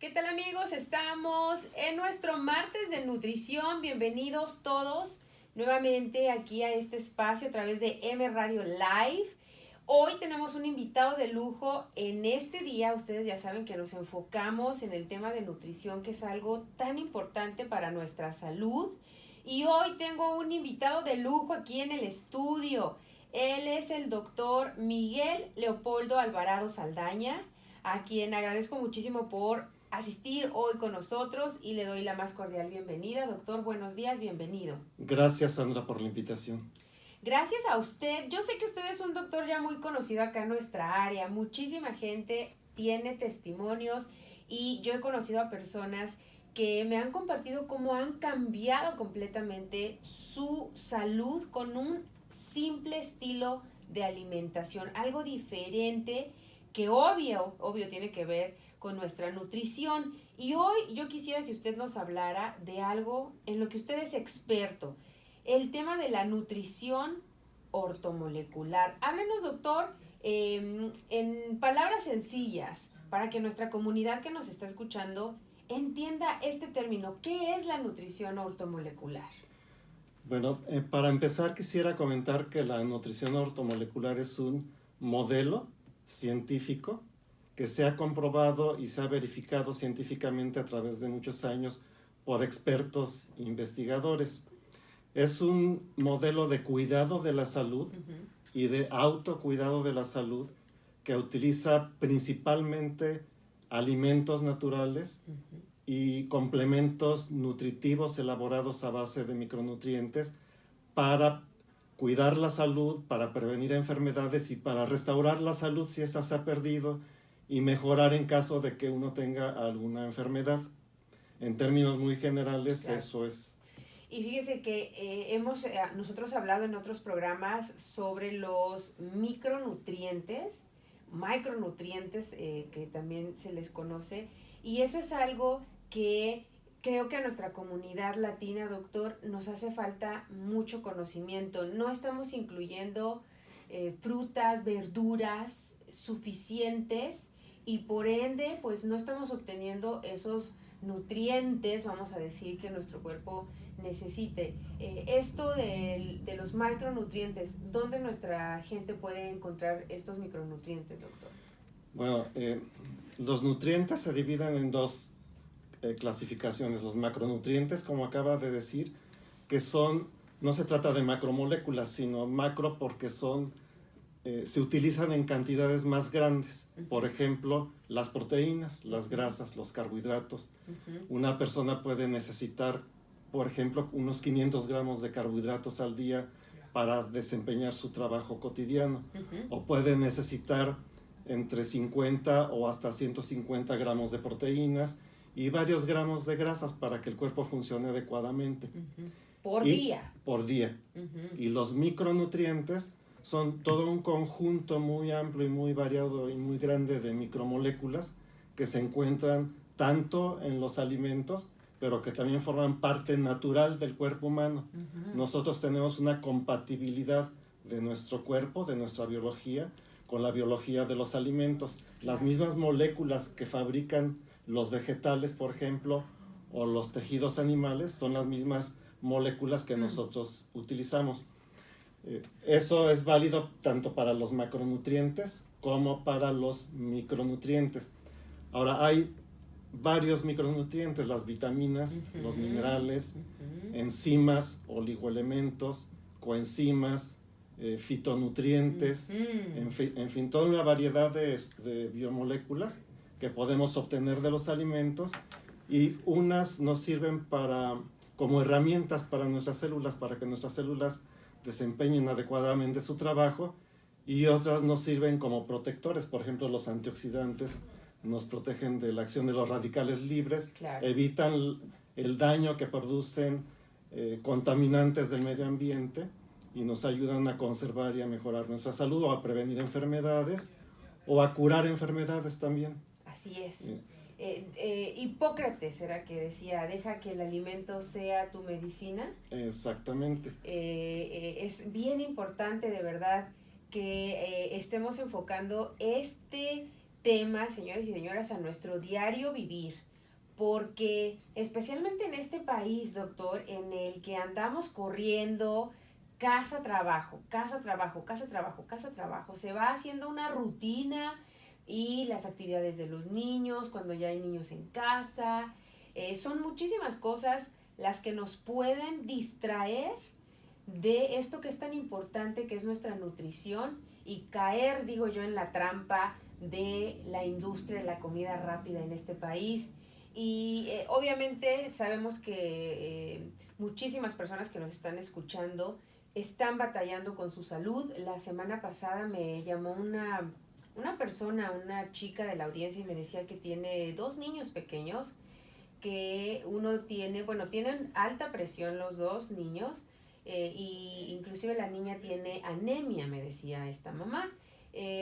¿Qué tal, amigos? Estamos en nuestro martes de nutrición. Bienvenidos todos nuevamente aquí a este espacio a través de M Radio Live. Hoy tenemos un invitado de lujo. En este día ustedes ya saben que nos enfocamos en el tema de nutrición, que es algo tan importante para nuestra salud. Y hoy tengo un invitado de lujo aquí en el estudio. Él es el doctor Miguel Leopoldo Alvarado Saldaña, a quien agradezco muchísimo por asistir hoy con nosotros y le doy la más cordial bienvenida. Doctor, buenos días, bienvenido. Gracias, Sandra, por la invitación. Gracias a usted. Yo sé que usted es un doctor ya muy conocido acá en nuestra área. Muchísima gente tiene testimonios y yo he conocido a personas que me han compartido cómo han cambiado completamente su salud con un simple estilo de alimentación, algo diferente que obvio tiene que ver con nuestra nutrición. Y hoy yo quisiera que usted nos hablara de algo en lo que usted es experto, el tema de la nutrición ortomolecular. Háblenos, doctor, en palabras sencillas, para que nuestra comunidad que nos está escuchando entienda este término. ¿Qué es la nutrición ortomolecular? Bueno, para empezar quisiera comentar que la nutrición ortomolecular es un modelo científico que se ha comprobado y se ha verificado científicamente a través de muchos años por expertos investigadores. Es un modelo de cuidado de la salud y de autocuidado de la salud que utiliza principalmente alimentos naturales y complementos nutritivos elaborados a base de micronutrientes para cuidar la salud, para prevenir enfermedades y para restaurar la salud si esa se ha perdido y mejorar en caso de que uno tenga alguna enfermedad. En términos muy generales, claro, eso es. Y fíjese que hemos nosotros hablado en otros programas sobre los micronutrientes, que también se les conoce, y eso es algo que creo que a nuestra comunidad latina, doctor, nos hace falta mucho conocimiento. No estamos incluyendo frutas, verduras suficientes y por ende, pues no estamos obteniendo esos nutrientes, vamos a decir, que nuestro cuerpo necesite. Esto de los micronutrientes, ¿dónde nuestra gente puede encontrar estos micronutrientes, doctor? Bueno, los nutrientes se dividen en dos clasificaciones. Los macronutrientes, como acaba de decir, que son, no se trata de macromoléculas, sino macro porque se utilizan en cantidades más grandes. Por ejemplo, las proteínas, las grasas, los carbohidratos. Una persona puede necesitar, por ejemplo, unos 500 gramos de carbohidratos al día para desempeñar su trabajo cotidiano. O puede necesitar entre 50 o hasta 150 gramos de proteínas y varios gramos de grasas para que el cuerpo funcione adecuadamente. Por día. Por día. Y los micronutrientes son todo un conjunto muy amplio y muy variado y muy grande de micromoléculas que se encuentran tanto en los alimentos, pero que también forman parte natural del cuerpo humano. Nosotros tenemos una compatibilidad de nuestro cuerpo, de nuestra biología, con la biología de los alimentos. Las mismas moléculas que fabrican los vegetales, por ejemplo, o los tejidos animales, son las mismas moléculas que nosotros utilizamos. Eso es válido tanto para los macronutrientes como para los micronutrientes. Ahora, hay varios micronutrientes, las vitaminas, los minerales, enzimas, oligoelementos, coenzimas, fitonutrientes, en fin, toda una variedad de biomoléculas que podemos obtener de los alimentos, y unas nos sirven como herramientas para nuestras células, para que nuestras células desempeñen adecuadamente su trabajo, y otras nos sirven como protectores. Por ejemplo, los antioxidantes nos protegen de la acción de los radicales libres, claro, evitan el daño que producen contaminantes del medio ambiente y nos ayudan a conservar y a mejorar nuestra salud o a prevenir enfermedades o a curar enfermedades también. Así es. Hipócrates era que decía, deja que el alimento sea tu medicina. Exactamente. Es bien importante, de verdad, que estemos enfocando este tema, señores y señoras, a nuestro diario vivir. porque especialmente en este país, doctor, en el que andamos corriendo casa, trabajo, casa, trabajo, casa, trabajo, casa, trabajo, se va haciendo una rutina y las actividades de los niños, cuando ya hay niños en casa, son muchísimas cosas las que nos pueden distraer de esto que es tan importante que es nuestra nutrición y caer, digo yo, en la trampa de la industria de la comida rápida en este país. Y obviamente sabemos que muchísimas personas que nos están escuchando están batallando con su salud. La semana pasada me llamó una persona, una chica de la audiencia y me decía que tiene 2 niños pequeños, que uno tiene, bueno, tienen alta presión los 2 niños, y inclusive la niña tiene anemia, me decía esta mamá.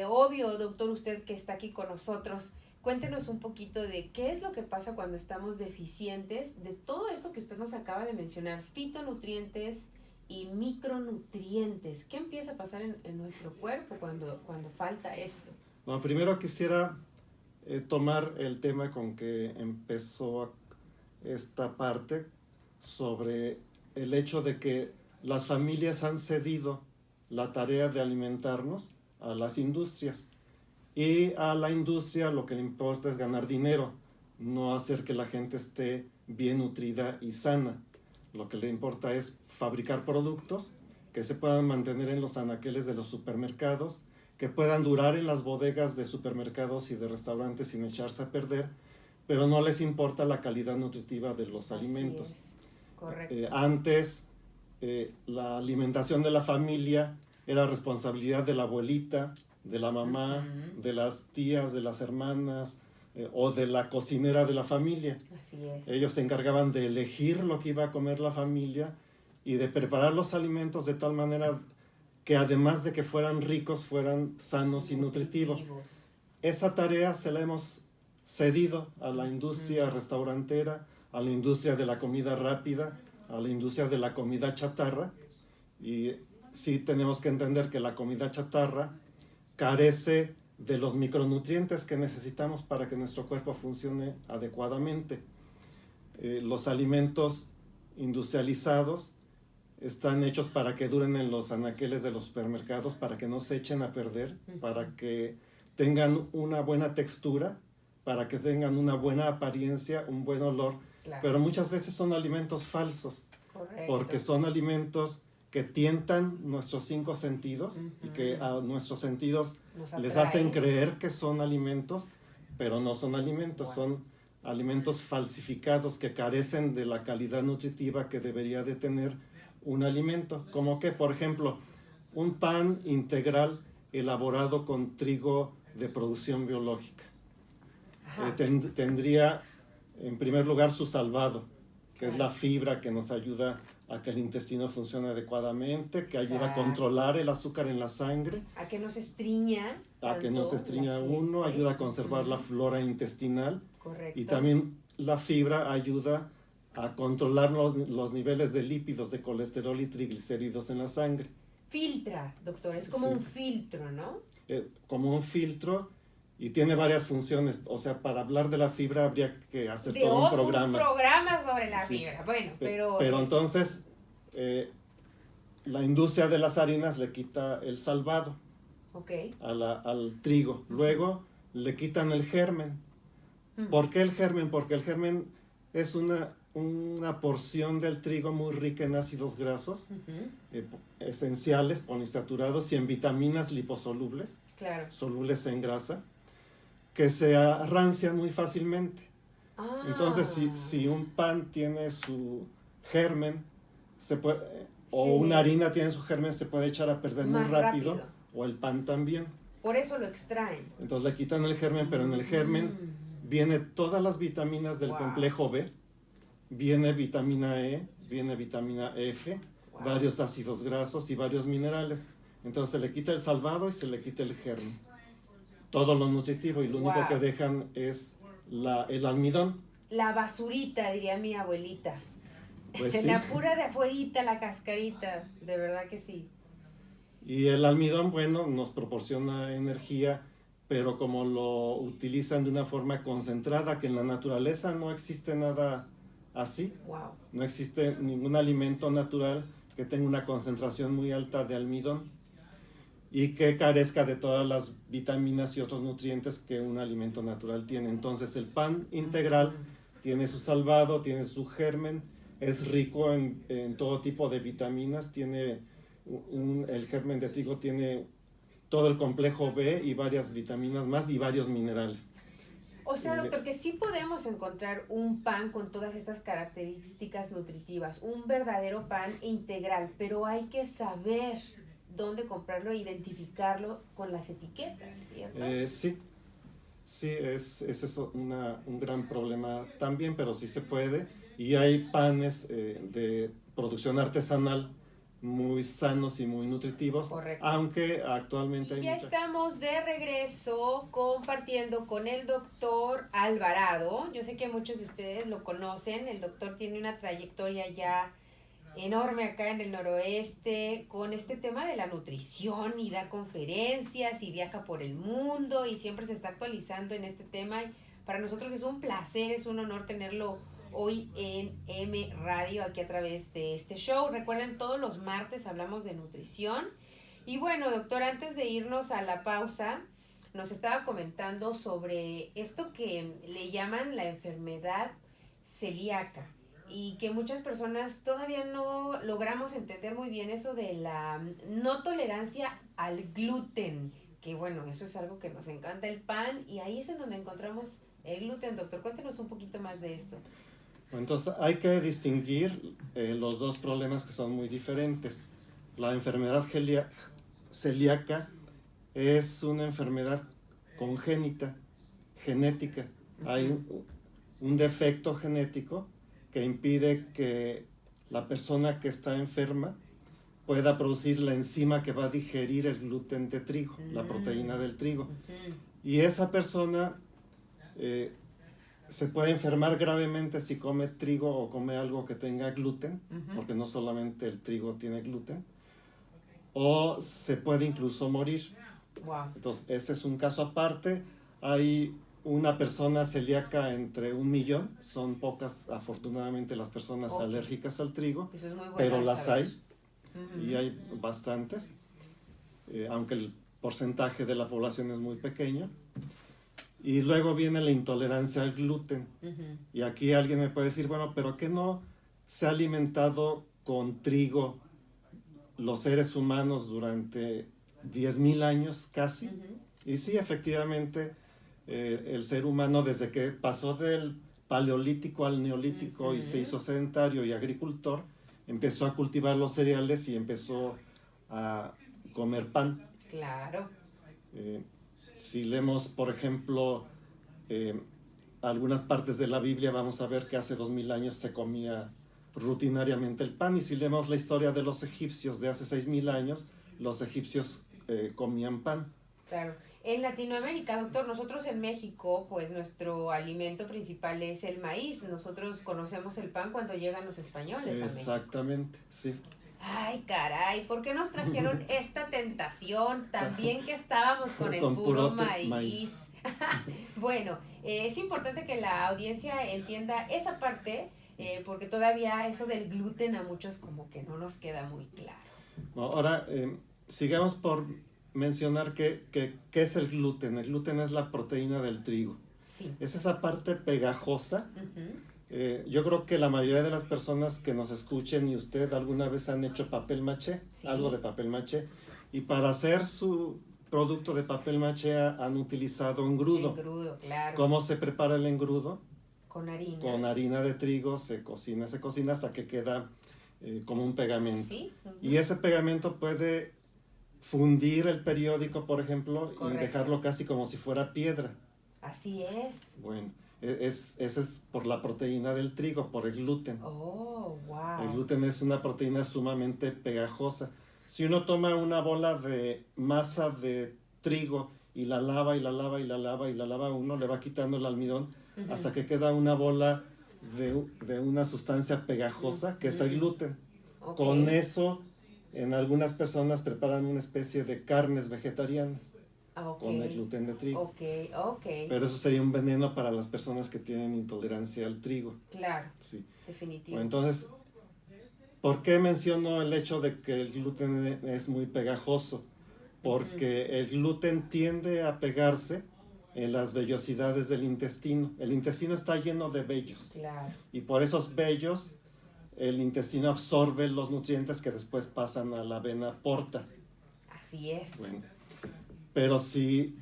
Obvio, doctor, usted que está aquí con nosotros, cuéntenos un poquito de qué es lo que pasa cuando estamos deficientes de todo esto que usted nos acaba de mencionar, fitonutrientes y micronutrientes. ¿Qué empieza a pasar en nuestro cuerpo cuando falta esto? Bueno, primero quisiera tomar el tema con que empezó esta parte sobre el hecho de que las familias han cedido la tarea de alimentarnos a las industrias, y a la industria lo que le importa es ganar dinero, no hacer que la gente esté bien nutrida y sana. Lo que le importa es fabricar productos que se puedan mantener en los anaqueles de los supermercados, que puedan durar en las bodegas de supermercados y de restaurantes sin echarse a perder, pero no les importa la calidad nutritiva de los alimentos. Es. Correcto. Antes, la alimentación de la familia era responsabilidad de la abuelita, de la mamá, de las tías, de las hermanas, o de la cocinera de la familia. Así es. Ellos se encargaban de elegir lo que iba a comer la familia y de preparar los alimentos de tal manera que además de que fueran ricos, fueran sanos y nutritivos. Esa tarea se la hemos cedido a la industria restaurantera, a la industria de la comida rápida, a la industria de la comida chatarra, y sí tenemos que entender que la comida chatarra carece de los micronutrientes que necesitamos para que nuestro cuerpo funcione adecuadamente. Los alimentos industrializados están hechos para que duren en los anaqueles de los supermercados, para que no se echen a perder, para que tengan una buena textura, para que tengan una buena apariencia, un buen olor, claro. Pero muchas veces son alimentos falsos. Correcto. Porque son alimentos que tientan nuestros 5 sentidos y que a nuestros sentidos les hacen creer que son alimentos, pero no son alimentos, son alimentos falsificados que carecen de la calidad nutritiva que debería de tener un alimento. Como que, por ejemplo, un pan integral elaborado con trigo de producción biológica. Tendría en primer lugar su salvado, que es la fibra que nos ayuda a que el intestino funcione adecuadamente, que ayuda a controlar el azúcar en la sangre. A que no se estriña. A que no se estriña uno, ayuda a conservar la flora intestinal. Correcto. Y también la fibra ayuda a controlar los niveles de lípidos, de colesterol y triglicéridos en la sangre. Filtra, doctor, es como un filtro, ¿no? Como un filtro, y tiene varias funciones. O sea, para hablar de la fibra habría que hacer todo un programa. Un programa sobre la fibra. Bueno, pero entonces, la industria de las harinas le quita el salvado al trigo. Luego le quitan el germen. ¿Por qué el germen? Porque el germen es una porción del trigo muy rica en ácidos grasos, esenciales, poliinsaturados y en vitaminas liposolubles, solubles en grasa, que se rancian muy fácilmente. Entonces, si un pan tiene su germen, o una harina tiene su germen, se puede echar a perder muy rápido, o el pan también. Por eso lo extraen. Entonces le quitan el germen, pero en el germen viene todas las vitaminas del complejo B, viene vitamina E, viene vitamina F, varios ácidos grasos y varios minerales. Entonces se le quita el salvado y se le quita el germen. Todo lo nutritivo, y lo único que dejan es el almidón. La basurita, diría mi abuelita. Pues sí. La pura de afuerita, la cascarita, de verdad que sí. Y el almidón, bueno, nos proporciona energía, pero como lo utilizan de una forma concentrada, que en la naturaleza no existe nada así. Wow. No existe ningún alimento natural que tenga una concentración muy alta de almidón y que carezca de todas las vitaminas y otros nutrientes que un alimento natural tiene. Entonces el pan integral tiene su salvado, tiene su germen, es rico en todo tipo de vitaminas, tiene el germen de trigo tiene todo el complejo B y varias vitaminas más y varios minerales. O sea, doctor, que sí podemos encontrar un pan con todas estas características nutritivas, un verdadero pan integral, pero hay que saber dónde comprarlo e identificarlo con las etiquetas, ¿cierto? Sí, es eso un gran problema también, pero sí se puede. Y hay panes de producción artesanal muy sanos y muy nutritivos. Correcto. Aunque actualmente hay ya estamos de regreso compartiendo con el doctor Alvarado. Yo sé que muchos de ustedes lo conocen. El doctor tiene una trayectoria ya enorme acá en el noroeste con este tema de la nutrición y da conferencias y viaja por el mundo y siempre se está actualizando en este tema. Para nosotros es un placer, es un honor tenerlo hoy en M Radio aquí a través de este show. Recuerden, todos los martes hablamos de nutrición. Y bueno, doctor, antes de irnos a la pausa, nos estaba comentando sobre esto que le llaman la enfermedad celíaca y que muchas personas todavía no logramos entender muy bien eso de la no tolerancia al gluten, que bueno, eso es algo que nos encanta el pan y ahí es en donde encontramos el gluten. Doctor, cuéntenos un poquito más de esto. Entonces hay que distinguir los dos problemas que son muy diferentes. La enfermedad celíaca es una enfermedad congénita, genética. Hay un defecto genético que impide que la persona que está enferma pueda producir la enzima que va a digerir el gluten de trigo, la proteína del trigo. Y esa persona se puede enfermar gravemente si come trigo o come algo que tenga gluten, porque no solamente el trigo tiene gluten, o se puede incluso morir. Wow. Entonces, ese es un caso aparte. Hay una persona celíaca entre 1 millón, son pocas afortunadamente las personas alérgicas al trigo, eso es muy bueno pero las saber. hay, y hay bastantes, aunque el porcentaje de la población es muy pequeño. Y luego viene la intolerancia al gluten. Y aquí alguien me puede decir, bueno, pero ¿qué no se ha alimentado con trigo los seres humanos durante 10,000 años casi? Y sí, efectivamente, el ser humano desde que pasó del paleolítico al neolítico y se hizo sedentario y agricultor, empezó a cultivar los cereales y empezó a comer pan. Claro. Si leemos, por ejemplo, algunas partes de la Biblia, vamos a ver que hace 2000 años se comía rutinariamente el pan. Y si leemos la historia de los egipcios de hace 6000 años, los egipcios comían pan. Claro. En Latinoamérica, doctor, nosotros en México, pues nuestro alimento principal es el maíz. Nosotros conocemos el pan cuando llegan los españoles a México. Exactamente, sí. Ay, caray, ¿por qué nos trajeron esta tentación? También que estábamos con el puro maíz. Bueno, es importante que la audiencia entienda esa parte, porque todavía eso del gluten a muchos como que no nos queda muy claro. Ahora, sigamos por mencionar qué es el gluten. El gluten es la proteína del trigo. Sí. Es esa parte pegajosa. Yo creo que la mayoría de las personas que nos escuchen y usted alguna vez han hecho papel maché, sí. Algo de papel maché, y para hacer su producto de papel maché han utilizado engrudo. Engrudo, claro. ¿Cómo se prepara el engrudo? Con harina. Con harina de trigo, se cocina hasta que queda como un pegamento. Sí. Y ese pegamento puede fundir el periódico, por ejemplo, correcto, y dejarlo casi como si fuera piedra. Así es. Bueno, ese es por la proteína del trigo, por el gluten. Oh, wow. El gluten es una proteína sumamente pegajosa. Si uno toma una bola de masa de trigo y la lava y la lava y la lava y la lava, uno le va quitando el almidón hasta que queda una bola de una sustancia pegajosa que es el gluten. Okay. Con eso, en algunas personas preparan una especie de carnes vegetarianas. con el gluten de trigo. Ok. Pero eso sería un veneno para las personas que tienen intolerancia al trigo. Claro, sí. Definitivo. Bueno, entonces, ¿por qué menciono el hecho de que el gluten es muy pegajoso? Porque el gluten tiende a pegarse en las vellosidades del intestino. El intestino está lleno de vellos. Claro. Y por esos vellos, el intestino absorbe los nutrientes que después pasan a la vena porta. Así es. Bueno, pero si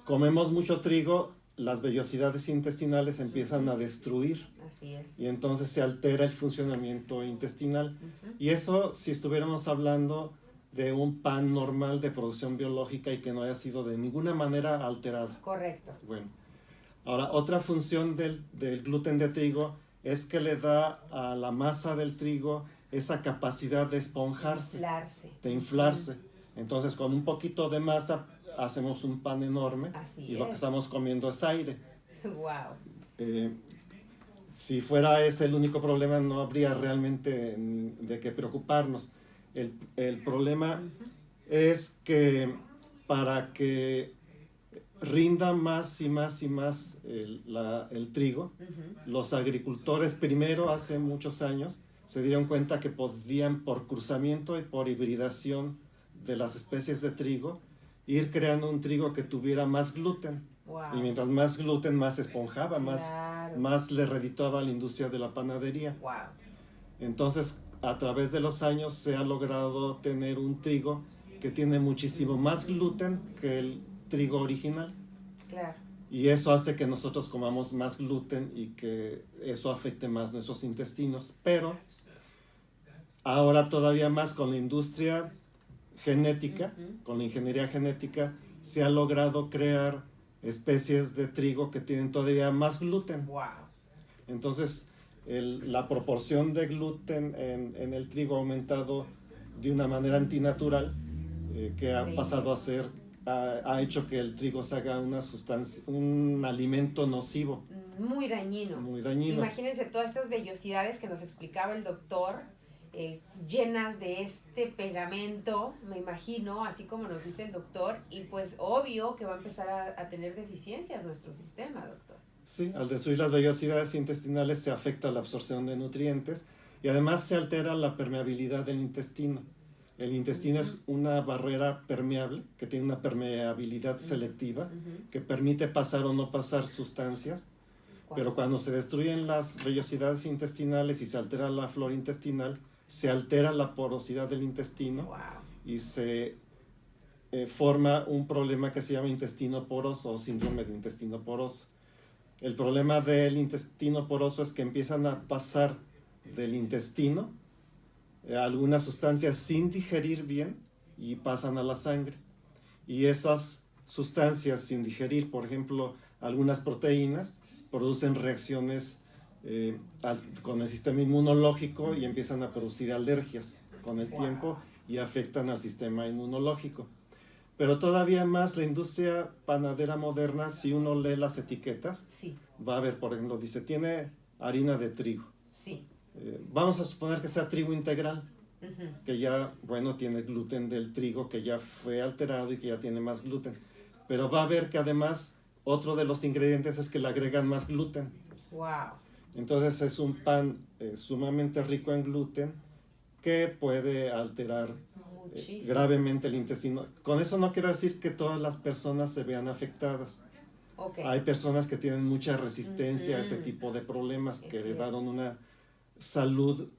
comemos mucho trigo, las vellosidades intestinales empiezan a destruir. Así es. Y entonces se altera el funcionamiento intestinal. Y eso, si estuviéramos hablando de un pan normal de producción biológica y que no haya sido de ninguna manera alterado. Correcto. Bueno, ahora otra función del gluten de trigo es que le da a la masa del trigo esa capacidad de esponjarse, de inflarse. Entonces, con un poquito de masa hacemos un pan enorme. Así y es. Lo que estamos comiendo es aire. Wow. Si fuera ese el único problema, no habría realmente de qué preocuparnos. El problema es que para que rinda más y más y más el trigo, los agricultores primero, hace muchos años, se dieron cuenta que podían, por cruzamiento y por hibridación de las especies de trigo, ir creando un trigo que tuviera más gluten. Wow. Y mientras más gluten, más esponjaba, Claro. más le redituaba a la industria de la panadería. Wow. Entonces, a través de los años se ha logrado tener un trigo que tiene muchísimo más gluten que el trigo original. Claro. Y eso hace que nosotros comamos más gluten y que eso afecte más nuestros intestinos. Pero ahora todavía más con la industria genética, con la ingeniería genética, se ha logrado crear especies de trigo que tienen todavía más gluten. Wow. Entonces, la proporción de gluten en el trigo ha aumentado de una manera antinatural, que ha pasado a ser, ha hecho que el trigo se haga una sustancia, un alimento nocivo. Muy dañino. Muy dañino. Imagínense todas estas vellosidades que nos explicaba el doctor, llenas de este pegamento, me imagino, así como nos dice el doctor, y pues obvio que va a empezar a tener deficiencias nuestro sistema, doctor. Sí, al destruir las vellosidades intestinales se afecta la absorción de nutrientes y además se altera la permeabilidad del intestino. El intestino es una barrera permeable que tiene una permeabilidad selectiva que permite pasar o no pasar sustancias, pero cuando se destruyen las vellosidades intestinales y se altera la flora intestinal, se altera la porosidad del intestino. Wow. Y se forma un problema que se llama intestino poroso o síndrome de intestino poroso. El problema del intestino poroso es que empiezan a pasar del intestino algunas sustancias sin digerir bien y pasan a la sangre. Y esas sustancias sin digerir, por ejemplo, algunas proteínas, producen reacciones con el sistema inmunológico y empiezan a producir alergias con el tiempo y afectan al sistema inmunológico. Pero todavía más la industria panadera moderna, si uno lee las etiquetas, va a ver, por ejemplo, dice, tiene harina de trigo. Vamos a suponer que sea trigo integral, que ya, bueno, tiene gluten del trigo, que ya fue alterado y que ya tiene más gluten. Pero va a ver que además otro de los ingredientes es que le agregan más gluten. Wow. Entonces es un pan sumamente rico en gluten que puede alterar gravemente el intestino. Con eso no quiero decir que todas las personas se vean afectadas. Hay personas que tienen mucha resistencia a ese tipo de problemas, que heredaron una salud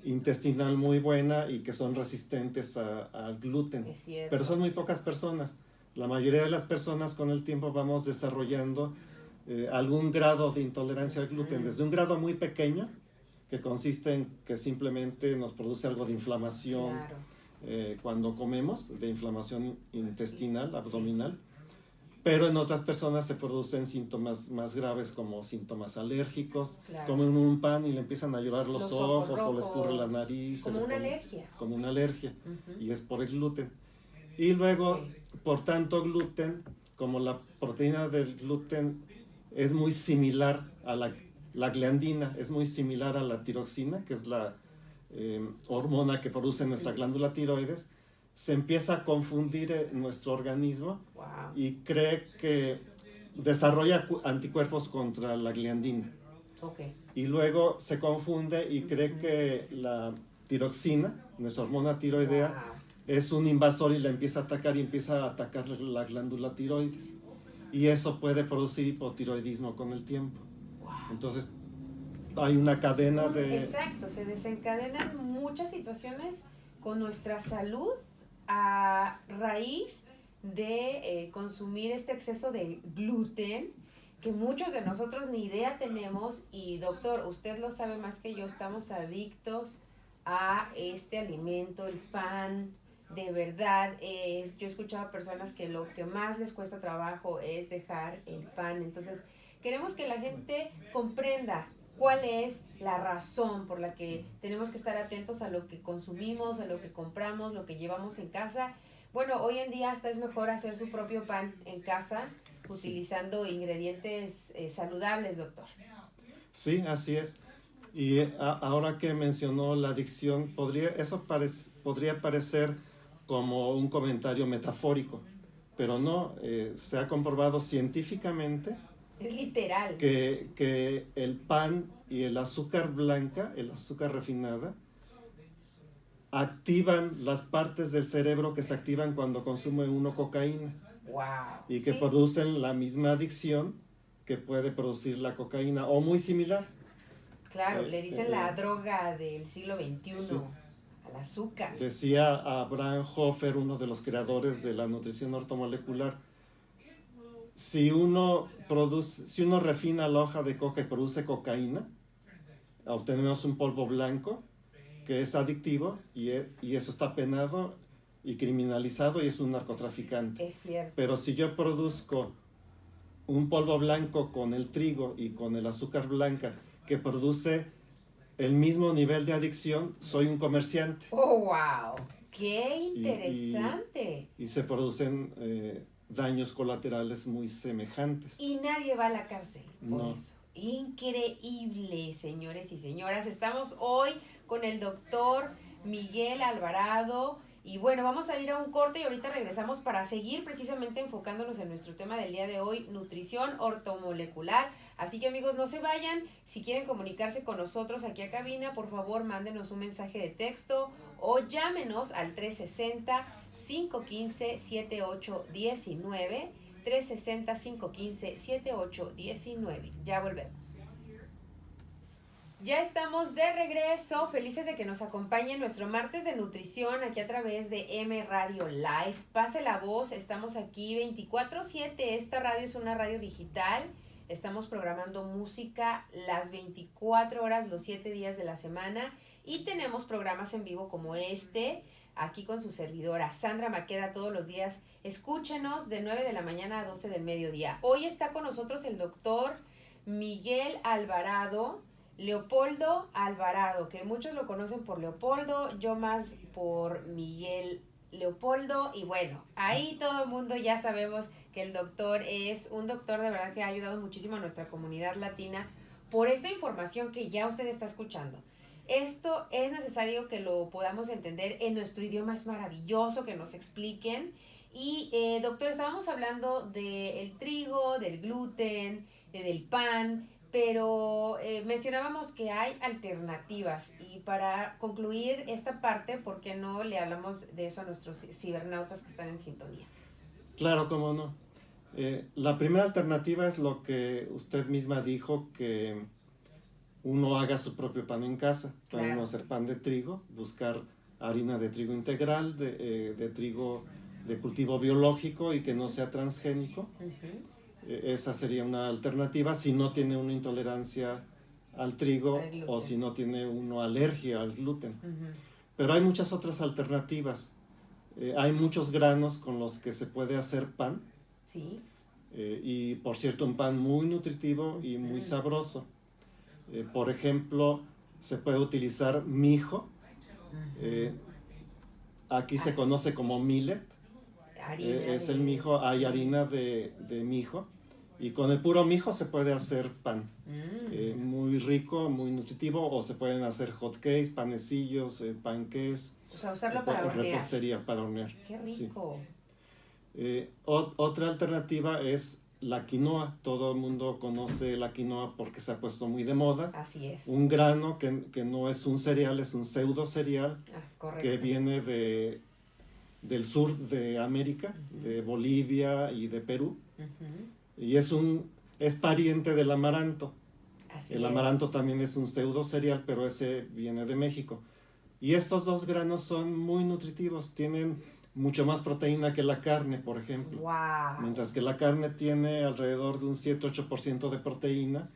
intestinal muy buena y que son resistentes al gluten. Pero son muy pocas personas. La mayoría de las personas con el tiempo vamos desarrollando algún grado de intolerancia al gluten, desde un grado muy pequeño, que consiste en que simplemente nos produce algo de inflamación cuando comemos, de inflamación intestinal, abdominal, pero en otras personas se producen síntomas más graves como síntomas alérgicos, comen un pan y le empiezan a llorar los ojos rojos, o les escurre la nariz. Como una alergia. Como una alergia, y es por el gluten. Y luego, por tanto gluten, como la proteína del gluten es muy similar a la gliadina, es muy similar a la tiroxina, que es la hormona que produce nuestra glándula tiroides, se empieza a confundir nuestro organismo. Wow. Y cree que desarrolla anticuerpos contra la gliandina. Okay. Y luego se confunde y cree que la tiroxina, nuestra hormona tiroidea, Wow. es un invasor y la empieza a atacar y empieza a atacar la glándula tiroides. Y eso puede producir hipotiroidismo con el tiempo. Wow. Entonces, hay una cadena de... Exacto, se desencadenan muchas situaciones con nuestra salud a raíz de consumir este exceso de gluten que muchos de nosotros ni idea tenemos. Y doctor, usted lo sabe más que yo, estamos adictos a este alimento, el pan. De verdad, yo he escuchado a personas que lo que más les cuesta trabajo es dejar el pan. Entonces, queremos que la gente comprenda cuál es la razón por la que tenemos que estar atentos a lo que consumimos, a lo que compramos, lo que llevamos en casa. Bueno, hoy en día hasta es mejor hacer su propio pan en casa, utilizando ingredientes saludables, doctor. Sí, así es. Y ahora que mencionó la adicción, podría parecer como un comentario metafórico, pero no, se ha comprobado científicamente. Es literal. Que el pan y el azúcar blanca, el azúcar refinada, activan las partes del cerebro que se activan cuando consume uno cocaína. Wow. Y que producen la misma adicción que puede producir la cocaína, o muy similar. Claro, le dicen la droga del siglo XXI, sí. al azúcar. Decía Abraham Hoffer, uno de los creadores de la nutrición ortomolecular, si uno refina la hoja de coca y produce cocaína, obtenemos un polvo blanco que es adictivo y eso está penado y criminalizado y es un narcotraficante. Es cierto. Pero si yo produzco un polvo blanco con el trigo y con el azúcar blanca que produce el mismo nivel de adicción, soy un comerciante. ¡Oh, wow! ¡Qué interesante! Y se producen daños colaterales muy semejantes. Y nadie va a la cárcel por No. eso. Increíble, señores y señoras. Estamos hoy con el doctor Miguel Alvarado. Y bueno, vamos a ir a un corte y ahorita regresamos para seguir precisamente enfocándonos en nuestro tema del día de hoy, nutrición ortomolecular. Así que amigos, no se vayan. Si quieren comunicarse con nosotros aquí a cabina, por favor, mándenos un mensaje de texto o llámenos al 360-515-7819. 360-515-7819. Ya volvemos. Ya estamos de regreso, felices de que nos acompañen nuestro martes de nutrición aquí a través de M Radio Live. Pase la voz, estamos aquí 24/7, esta radio es una radio digital, estamos programando música las 24 horas, los 7 días de la semana y tenemos programas en vivo como este, aquí con su servidora Sandra Maqueda todos los días. Escúchenos de 9 de la mañana a 12 del mediodía. Hoy está con nosotros el doctor Miguel Alvarado, Leopoldo Alvarado, que muchos lo conocen por Leopoldo, yo más por Miguel Leopoldo, y bueno, ahí todo el mundo ya sabemos que el doctor es un doctor de verdad que ha ayudado muchísimo a nuestra comunidad latina por esta información que ya usted está escuchando. Esto es necesario que lo podamos entender en nuestro idioma, es maravilloso que nos expliquen. Y doctor, estábamos hablando del trigo, del gluten, del pan, pero mencionábamos que hay alternativas y para concluir esta parte, ¿por qué no le hablamos de eso a nuestros cibernautas que están en sintonía? Claro, cómo no. La primera alternativa es lo que usted misma dijo, que uno haga su propio pan en casa. Puede uno hacer pan de trigo, buscar harina de trigo integral, de trigo de cultivo biológico y que no sea transgénico. Uh-huh. Esa sería una alternativa si no tiene una intolerancia al trigo o si no tiene uno alergia al gluten. Uh-huh. Pero hay muchas otras alternativas. Hay muchos granos con los que se puede hacer pan. Sí. Y por cierto, un pan muy nutritivo y muy sabroso. Por ejemplo, se puede utilizar mijo. Aquí se conoce como millet. Es el mijo, hay harina de mijo Y con el puro mijo se puede hacer pan, muy rico, muy nutritivo, o se pueden hacer hot cakes, panecillos, panqués. O sea, usarlo para hornear. Repostería, para hornear. ¡Qué rico! Sí. Otra alternativa es la quinoa. Todo el mundo conoce la quinoa porque se ha puesto muy de moda. Así es. Un grano que no es un cereal, es un pseudo cereal, que viene del sur de América, de Bolivia y de Perú. Y es pariente del amaranto. El amaranto también es un pseudo cereal, pero ese viene de México. Y estos dos granos son muy nutritivos, tienen mucho más proteína que la carne, por ejemplo. Wow. Mientras que la carne tiene alrededor de un 7-8% de proteína,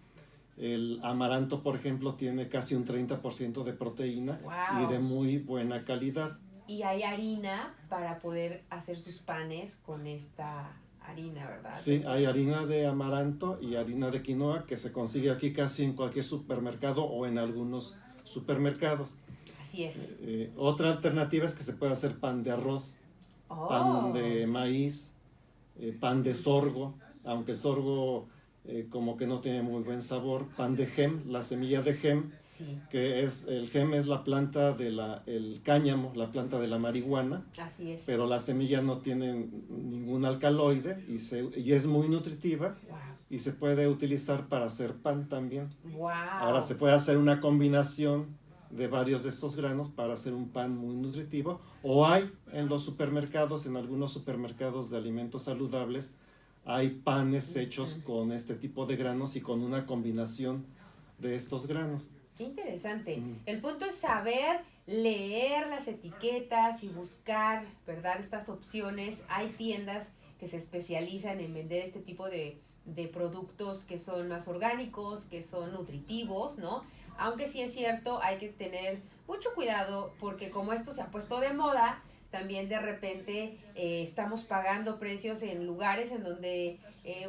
el amaranto, por ejemplo, tiene casi un 30% de proteína. Wow. Y de muy buena calidad. Y hay harina para poder hacer sus panes con esta harina, ¿verdad? Sí, hay harina de amaranto y harina de quinoa que se consigue aquí casi en cualquier supermercado o en algunos supermercados. Así es. Otra alternativa es que se puede hacer pan de arroz, pan de maíz, pan de sorgo, aunque el sorgo como que no tiene muy buen sabor, pan de gem, la semilla de gem, sí. Que el gem es la planta el cáñamo, la planta de la marihuana. Así es. Pero la semilla no tiene ningún alcaloide y es muy nutritiva. Wow. Y se puede utilizar para hacer pan también. Wow. Ahora se puede hacer una combinación de varios de estos granos para hacer un pan muy nutritivo, o hay en los supermercados, en algunos supermercados de alimentos saludables, hay panes hechos con este tipo de granos y con una combinación de estos granos. Qué interesante. El punto es saber leer las etiquetas y buscar, ¿verdad?, estas opciones. Hay tiendas que se especializan en vender este tipo de productos que son más orgánicos, que son nutritivos, ¿no? Aunque sí es cierto, hay que tener mucho cuidado porque como esto se ha puesto de moda, también de repente estamos pagando precios en lugares en donde,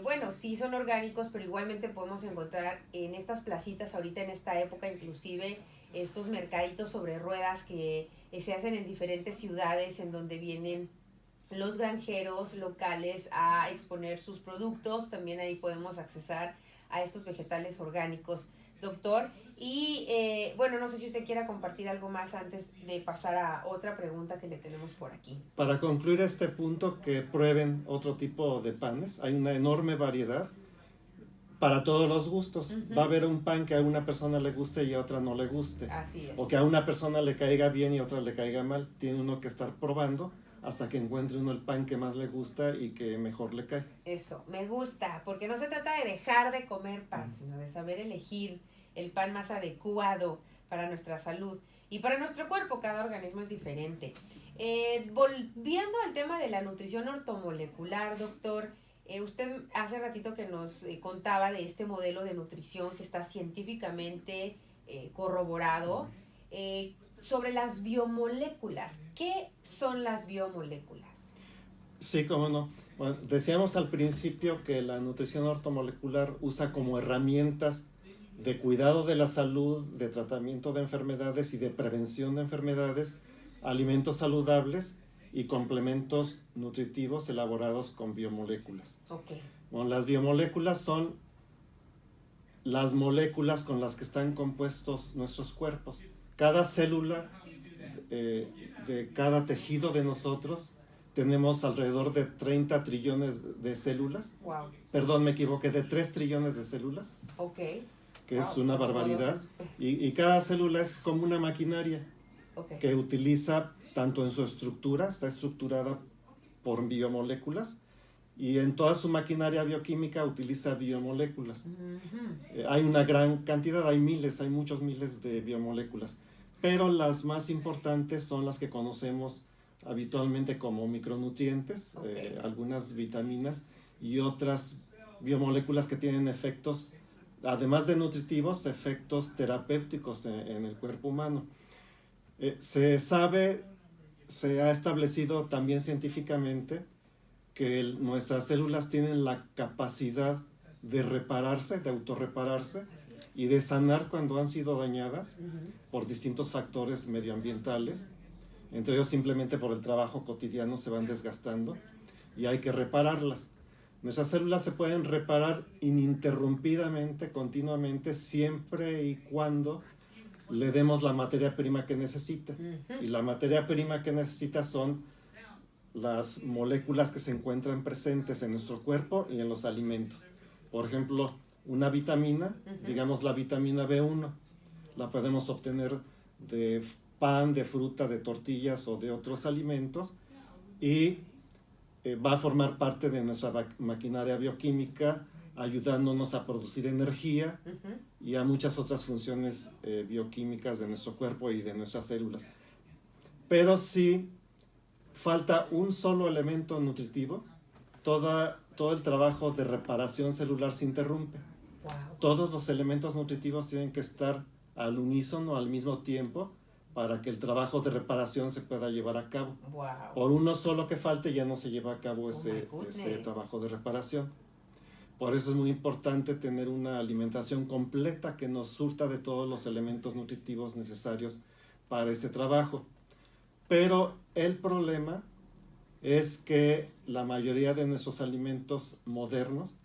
bueno, sí son orgánicos, pero igualmente podemos encontrar en estas placitas ahorita en esta época, inclusive estos mercaditos sobre ruedas que se hacen en diferentes ciudades en donde vienen los granjeros locales a exponer sus productos. También ahí podemos accesar a estos vegetales orgánicos, doctor. Y bueno, no sé si usted quiera compartir algo más antes de pasar a otra pregunta que le tenemos por aquí. Para concluir este punto, que prueben otro tipo de panes. Hay una enorme variedad para todos los gustos. Va a haber un pan que a una persona le guste y a otra no le guste. Así es. O que a una persona le caiga bien y a otra le caiga mal. Tiene uno que estar probando hasta que encuentre uno el pan que más le gusta y que mejor le cae. Eso, me gusta, porque no se trata de dejar de comer pan, sino de saber elegir el pan más adecuado para nuestra salud y para nuestro cuerpo. Cada organismo es diferente. Volviendo al tema de la nutrición ortomolecular, doctor, usted hace ratito que nos contaba de este modelo de nutrición que está científicamente corroborado. Sobre las biomoléculas. ¿Qué son las biomoléculas? Sí, cómo no. Bueno, decíamos al principio que la nutrición ortomolecular usa como herramientas de cuidado de la salud, de tratamiento de enfermedades y de prevención de enfermedades, alimentos saludables y complementos nutritivos elaborados con biomoléculas. Okay. Bueno, las biomoléculas son las moléculas con las que están compuestos nuestros cuerpos. Cada célula de cada tejido de nosotros, tenemos alrededor de 30 trillones de células. Wow. Perdón, me equivoqué, de 3 trillones de células. Ok. Que es una barbaridad. Y cada célula es como una maquinaria que utiliza tanto en su estructura, está estructurada por biomoléculas, y en toda su maquinaria bioquímica utiliza biomoléculas. Hay una gran cantidad, hay muchos miles de biomoléculas, pero las más importantes son las que conocemos habitualmente como micronutrientes, algunas vitaminas y otras biomoléculas que tienen efectos, además de nutritivos, efectos terapéuticos en el cuerpo humano. Se ha establecido también científicamente que nuestras células tienen la capacidad de repararse, de autorrepararse y de sanar cuando han sido dañadas por distintos factores medioambientales. Entre ellos simplemente por el trabajo cotidiano se van desgastando y hay que repararlas. Nuestras células se pueden reparar ininterrumpidamente, continuamente, siempre y cuando le demos la materia prima que necesita. Y la materia prima que necesita son las moléculas que se encuentran presentes en nuestro cuerpo y en los alimentos. Por ejemplo, una vitamina, digamos la vitamina B1, la podemos obtener de pan, de fruta, de tortillas o de otros alimentos, y va a formar parte de nuestra maquinaria bioquímica, ayudándonos a producir energía y a muchas otras funciones bioquímicas de nuestro cuerpo y de nuestras células. Pero si falta un solo elemento nutritivo, todo el trabajo de reparación celular se interrumpe. Wow. Todos los elementos nutritivos tienen que estar al unísono, al mismo tiempo, para que el trabajo de reparación se pueda llevar a cabo. Wow. Por uno solo que falte, ya no se lleva a cabo ese trabajo de reparación. Por eso es muy importante tener una alimentación completa que nos surta de todos los elementos nutritivos necesarios para ese trabajo. Pero el problema es que la mayoría de nuestros alimentos modernos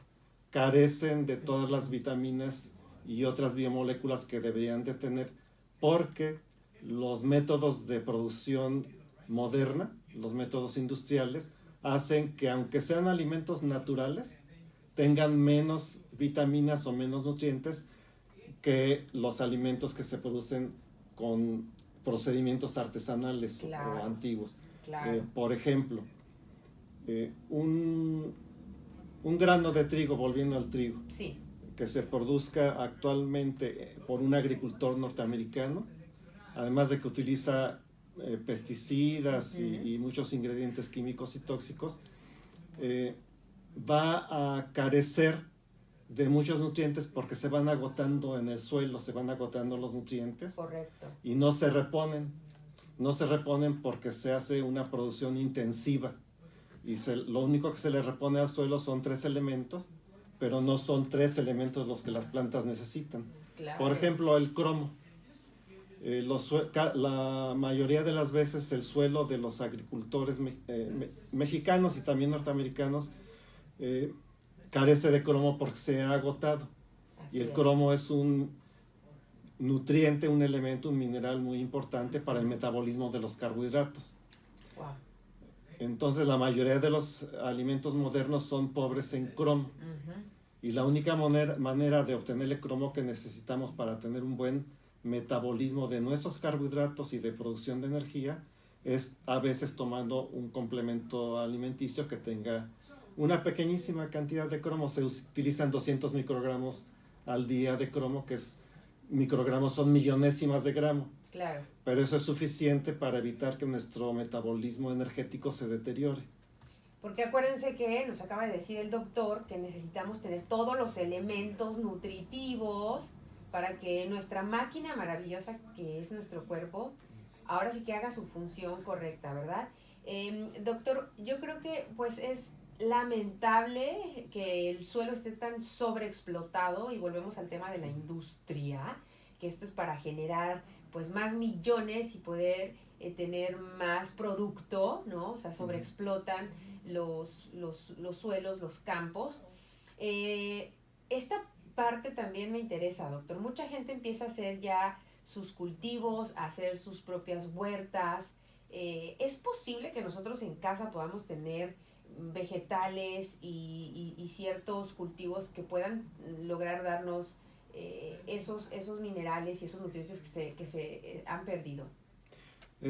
carecen de todas las vitaminas y otras biomoléculas que deberían de tener, porque los métodos de producción moderna, los métodos industriales, hacen que, aunque sean alimentos naturales, tengan menos vitaminas o menos nutrientes que los alimentos que se producen con procedimientos artesanales o antiguos. Claro. Por ejemplo, un grano de trigo, volviendo al trigo, sí, que se produzca actualmente por un agricultor norteamericano, además de que utiliza pesticidas y muchos ingredientes químicos y tóxicos, va a carecer de muchos nutrientes porque se van agotando en el suelo, se van agotando los nutrientes. Correcto. Y no se reponen. No se reponen porque se hace una producción intensiva. Y lo único que se le repone al suelo son 3 elementos, pero no son 3 elementos los que las plantas necesitan. Claro. Por ejemplo, el cromo. La mayoría de las veces el suelo de los agricultores mexicanos y también norteamericanos carece de cromo porque se ha agotado. Así y el es. cromo es un nutriente, un elemento, un mineral muy importante para el metabolismo de los carbohidratos. Wow. Entonces la mayoría de los alimentos modernos son pobres en cromo. Y la única manera de obtener el cromo que necesitamos para tener un buen metabolismo de nuestros carbohidratos y de producción de energía es a veces tomando un complemento alimenticio que tenga una pequeñísima cantidad de cromo. Se utilizan 200 microgramos al día de cromo, que microgramos son millonésimas de gramo. Claro. Pero eso es suficiente para evitar que nuestro metabolismo energético se deteriore. Porque acuérdense que nos acaba de decir el doctor que necesitamos tener todos los elementos nutritivos para que nuestra máquina maravillosa que es nuestro cuerpo, ahora sí que haga su función correcta, ¿verdad? Doctor, yo creo que pues es lamentable que el suelo esté tan sobreexplotado, y volvemos al tema de la industria, que esto es para generar pues más millones y poder tener más producto, ¿no? O sea, sobreexplotan los suelos, los campos. Esta parte también me interesa, doctor. Mucha gente empieza a hacer ya sus cultivos, a hacer sus propias huertas. ¿Es posible que nosotros en casa podamos tener vegetales y ciertos cultivos que puedan lograr darnos esos minerales y esos nutrientes que se han perdido?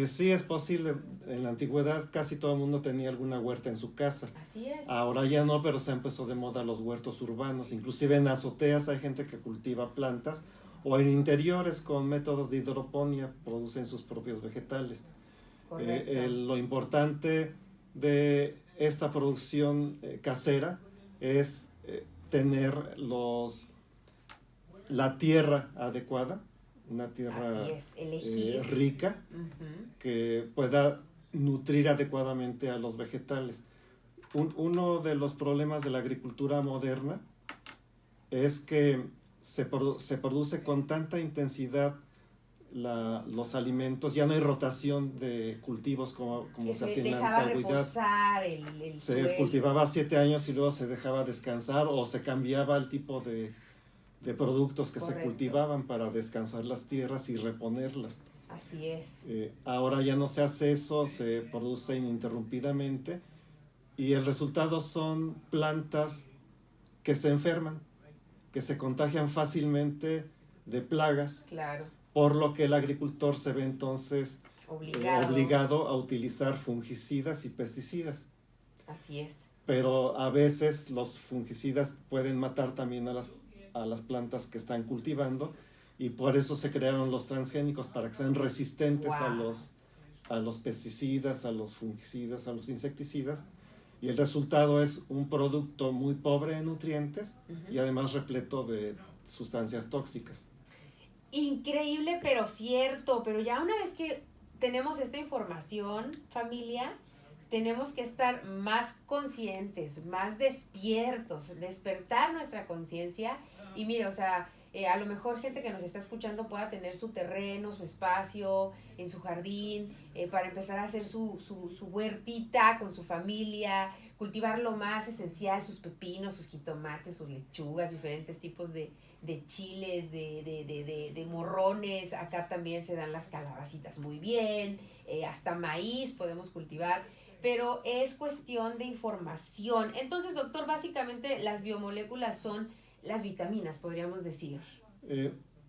Sí, es posible. En la antigüedad casi todo el mundo tenía alguna huerta en su casa. Así es. Ahora ya no, pero se han puesto de moda los huertos urbanos. Inclusive en azoteas hay gente que cultiva plantas, o en interiores con métodos de hidroponía producen sus propios vegetales. Lo importante de esta producción casera es tener la tierra adecuada, una tierra rica, que pueda nutrir adecuadamente a los vegetales. Uno de los problemas de la agricultura moderna es que se produce con tanta intensidad los alimentos, ya no hay rotación de cultivos como se hacía en la dejaba antigüedad. Reposar el Se suelo. cultivaba 7 años y luego se dejaba descansar, o se cambiaba el tipo de productos que Correcto. se cultivaban para descansar las tierras y reponerlas. Así es. Ahora ya no se hace eso, se produce ininterrumpidamente y el resultado son plantas que se enferman, que se contagian fácilmente de plagas. Claro. Por lo que el agricultor se ve entonces obligado a utilizar fungicidas y pesticidas. Así es. Pero a veces los fungicidas pueden matar también a las plantas que están cultivando, y por eso se crearon los transgénicos, para que sean resistentes a los pesticidas, a los fungicidas, a los insecticidas. Y el resultado es un producto muy pobre en nutrientes y además repleto de sustancias tóxicas. Increíble, pero cierto. Pero ya una vez que tenemos esta información, familia, tenemos que estar más conscientes, más despiertos, despertar nuestra conciencia. Y mire, o sea, a lo mejor gente que nos está escuchando pueda tener su terreno, su espacio, en su jardín, para empezar a hacer su huertita con su familia, cultivar lo más esencial, sus pepinos, sus jitomates, sus lechugas, diferentes tipos de chiles, de morrones. Acá también se dan las calabacitas muy bien, hasta maíz podemos cultivar, pero es cuestión de información. Entonces, doctor, básicamente las biomoléculas son las vitaminas, podríamos decir.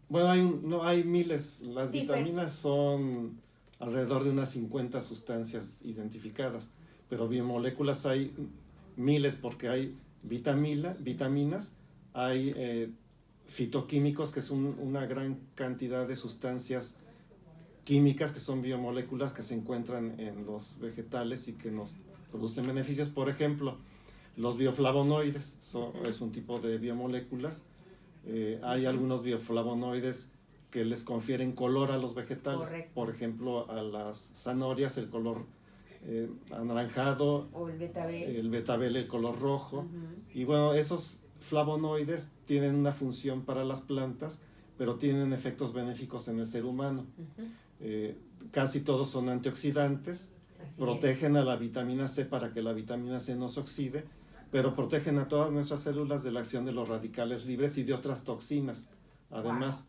Bueno, hay miles. Las vitaminas son alrededor de unas 50 sustancias identificadas, pero biomoléculas hay miles, porque hay vitaminas, hay fitoquímicos, que es una gran cantidad de sustancias químicas que son biomoléculas que se encuentran en los vegetales y que nos producen beneficios. Por ejemplo, los bioflavonoides es un tipo de biomoléculas. Hay algunos bioflavonoides que les confieren color a los vegetales. Correcto. Por ejemplo, a las zanahorias el color anaranjado, o el betabel el color rojo. Y bueno, esos flavonoides tienen una función para las plantas, pero tienen efectos benéficos en el ser humano. Casi todos son antioxidantes. Así protegen a la vitamina C para que la vitamina C no se oxide, pero protegen a todas nuestras células de la acción de los radicales libres y de otras toxinas. Además,